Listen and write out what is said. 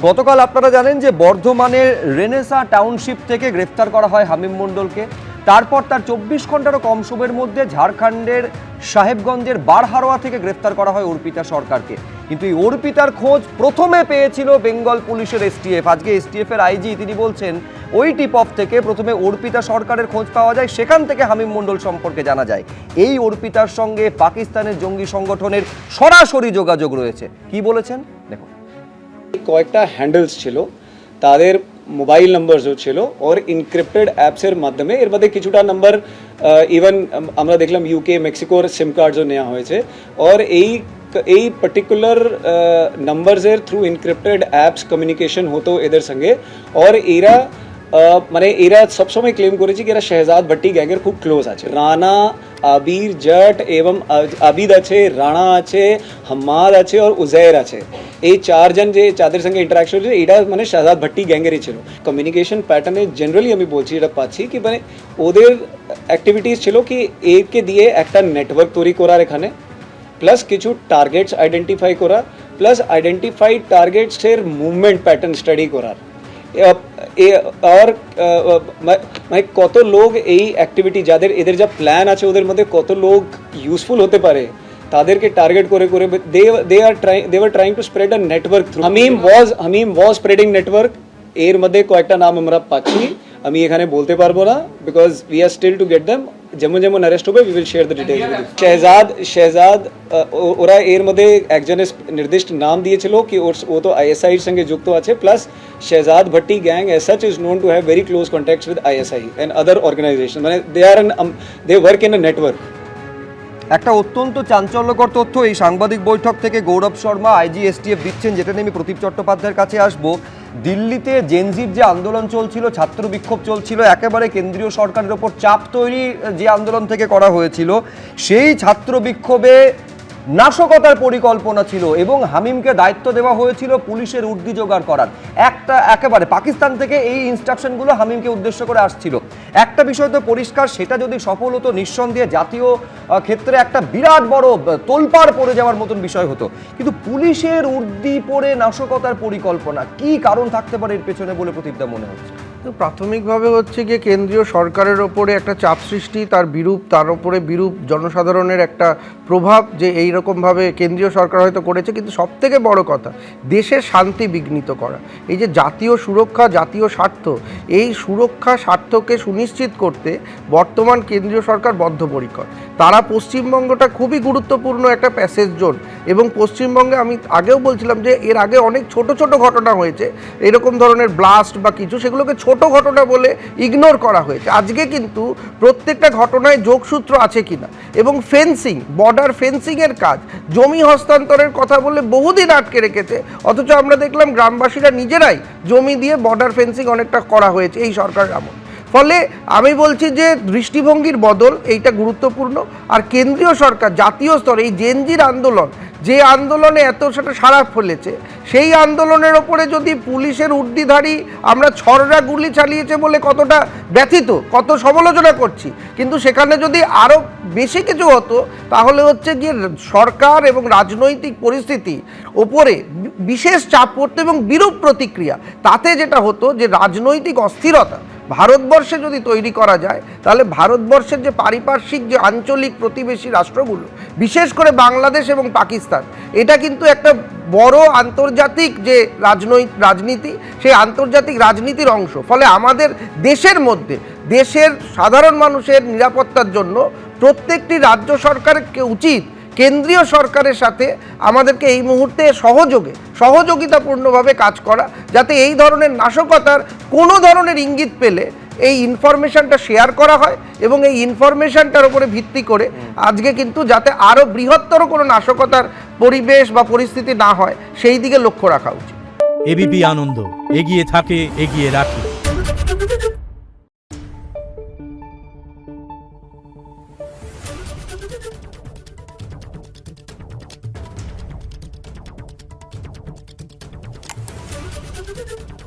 গতকাল আপনারা জানেন যে বর্ধমানের রেনেসা টাউনশিপ থেকে গ্রেফতার করা হয় হামিম মণ্ডলকে। তারপর তার 24 ঘন্টারও কম সময়ের মধ্যে ঝাড়খণ্ডের সাহেবগঞ্জের বারহারোয়া থেকে গ্রেফতার করা হয় অর্পিতা সরকারকে। কিন্তু এই অর্পিতার খোঁজ প্রথমে পেয়েছিল বেঙ্গল পুলিশের এসটিএফ। আজকে এসটিএফ এর আইজি তিনি বলছেন ওই টিপ অফ থেকে প্রথমে অর্পিতা সরকারের খোঁজ পাওয়া যায়, সেখান থেকে হামিম মণ্ডল সম্পর্কে জানা যায়। এই অর্পিতার সঙ্গে পাকিস্তানের জঙ্গি সংগঠনের সরাসরি যোগাযোগ রয়েছে। কি বলেছেন দেখুন। কয়েকটা হ্যান্ডেলস ছিল, তাদের মোবাইল নাম্বার ছিল और ইনক্রিপ্টেড অ্যাপসের মাধ্যমে এর মধ্যে কিছুটা নাম্বার ইভেন আমরা দেখলাম ইউকে মেক্সিকোর সিম কার্ড নেওয়া হয়েছে। और এই পার্টিকুলার নাম্বারসের থ্রু ইনক্রিপ্টেড অ্যাপস কমিউনিকেশন হতো এদের সঙ্গে। और এরা মানে এরা সবসময় ক্লেম করেছে কি এরা শেহজাদ ভট্টি গ্যাংয়ের খুব ক্লোজ আছে। রানা, আবির জট এবং আবিদ আছে, রানা আছে, হাম্মাদ আছে আর উজৈর আছে। এই চারজন যে যাদের সঙ্গে ইন্টারাকশন হচ্ছে এটা মানে শেহজাদ ভট্টি গ্যাংয়েরই ছিল। কমিউনিকেশন প্যাটার্নে জেনারেলি আমি বলছি এটা পাচ্ছি কি মানে ওদের অ্যাক্টিভিটিস ছিল কি একে দিয়ে একটা নেটওয়ার্ক তৈরি করার এখানে, প্লাস কিছু টার্গেটস আইডেন্টিফাই করা, প্লাস আইডেন্টিফাইড টার্গেটসের মুভমেন্ট প্যাটার্ন স্টাডি করার। আর মানে কত লোক এই অ্যাক্টিভিটি যাদের এদের যা প্ল্যান আছে ওদের মধ্যে কত লোক ইউজফুল হতে পারে তাদেরকে টার্গেট করে করে they were trying to spread a network through Hamim was spreading network। এর মধ্যে কয়েকটা নাম আমরা পাচ্ছি, আমি এখানে বলতে পারবো না because we are still to get them. যেমন যেমন অ্যারেস্ট হবে we will share the details with you. Shehzad ওরা এর মধ্যে একজনের নির্দিষ্ট নাম দিয়েছিল কি ও তো আইএসআই এর সঙ্গে যুক্ত আছে, plus Shehzad Bhatti gang as such is known to have very close contacts with ISI and other organization, মানে they work in a network. একটা অত্যন্ত চাঞ্চল্যকর তথ্য এই সাংবাদিক বৈঠক থেকে গৌরব শর্মা আইজি এসটিএফ দিচ্ছেন, যেটা নিয়ে আমি প্রদীপ চট্টোপাধ্যায়ের কাছে আসবো। দিল্লিতে জেনজির যে আন্দোলন চলছিল, ছাত্র বিক্ষোভ চলছিল, একেবারে কেন্দ্রীয় সরকারের ওপর চাপ তৈরি যে আন্দোলন থেকে করা হয়েছিল, সেই ছাত্র বিক্ষোভে নাশকতার পরিকল্পনা ছিল এবং হামিমকে দায়িত্ব দেওয়া হয়েছিল পুলিশের উর্দি জোগাড় করার। একেবারে পাকিস্তান থেকে এই ইনস্ট্রাকশনগুলো হামিমকে উদ্দেশ্য করে আসছিল। একটা বিষয় তো পরিষ্কার, সেটা যদি সফল হতো নিঃসন্দেহে জাতীয় ক্ষেত্রে একটা বিরাট বড় তোলপাড় পড়ে যাওয়ার মতন বিষয় হতো। কিন্তু পুলিশের উর্দি পরে নাশকতার পরিকল্পনা, কি কারণ থাকতে পারে এর পেছনে বলে প্রদীপদা মনে হচ্ছে? তো প্রাথমিকভাবে হচ্ছে গিয়ে কেন্দ্রীয় সরকারের ওপরে একটা চাপ সৃষ্টি, তার ওপরে বিরূপ জনসাধারণের একটা প্রভাব যে এই রকমভাবে কেন্দ্রীয় সরকার হয়তো করেছে। কিন্তু সবথেকে বড় কথা দেশের শান্তি বিঘ্নিত করা। এই যে জাতীয় সুরক্ষা, জাতীয় স্বার্থ, এই সুরক্ষা স্বার্থকে সুনিশ্চিত করতে বর্তমান কেন্দ্রীয় সরকার বদ্ধপরিকর। তারা পশ্চিমবঙ্গটা খুবই গুরুত্বপূর্ণ একটা প্যাসেজ জোন, এবং পশ্চিমবঙ্গে আমি আগেও বলছিলাম যে এর আগে অনেক ছোট ছোট ঘটনা হয়েছে এরকম ধরনের ব্লাস্ট বা কিছু, সেগুলোকে ছোট ঘটনা বলে ইগনোর করা হয়েছে। আজকে কিন্তু প্রত্যেকটা ঘটনায় যোগসূত্র আছে কিনা, এবং ফেন্সিং, বর্ডার ফেন্সিংয়ের কাজ, জমি হস্তান্তরের কথা বলে বহুদিন আটকে রেখেছে, অথচ আমরা দেখলাম গ্রামবাসীরা নিজেরাই জমি দিয়ে বর্ডার ফেন্সিং অনেকটা করা হয়েছে এই সরকারের আমল। ফলে আমি বলছি যে দৃষ্টিভঙ্গির বদল এইটা গুরুত্বপূর্ণ। আর কেন্দ্রীয় সরকার জাতীয় স্তরে এই জেনজির আন্দোলন, যে আন্দোলনে এত সেটা সাড়া ফেলেছে, সেই আন্দোলনের ওপরে যদি পুলিশের উর্দিধারী আমরা ছড়রা গুলি চালিয়েছে বলে কতটা ব্যথিত, কত সমালোচনা করছি, কিন্তু সেখানে যদি আরও বেশি কিছু হতো তাহলে হচ্ছে গিয়ে সরকার এবং রাজনৈতিক পরিস্থিতি ওপরে বিশেষ চাপ পড়তো এবং বিরূপ প্রতিক্রিয়া। তাতে যেটা হতো যে রাজনৈতিক অস্থিরতা ভারতবর্ষে যদি তৈরি করা যায়, তাহলে ভারতবর্ষের যে পারিপার্শ্বিক যে আঞ্চলিক প্রতিবেশী রাষ্ট্রগুলো, বিশেষ করে বাংলাদেশ এবং পাকিস্তান, এটা কিন্তু একটা বড় আন্তর্জাতিক যে রাজনীতি, সেই আন্তর্জাতিক রাজনীতির অংশ। ফলে আমাদের দেশের মধ্যে দেশের সাধারণ মানুষের নিরাপত্তার জন্য প্রত্যেকটি রাজ্য সরকারের উচিত কেন্দ্রীয় সরকারের সাথে আমাদেরকে এই মুহূর্তে সহযোগিতাপূর্ণভাবে কাজ করা, যাতে এই ধরনের নাশকতার কোনো ধরনের ইঙ্গিত পেলে এই ইনফরমেশনটা শেয়ার করা হয়, এবং এই ইনফরমেশনটার উপরে ভিত্তি করে আজকে কিন্তু যাতে আরও বৃহত্তর কোনো নাশকতার পরিবেশ বা পরিস্থিতি না হয় সেই দিকে লক্ষ্য রাখা উচিত। এবিপি আনন্দ, এগিয়ে থাকে, এগিয়ে রাখে। Thank you.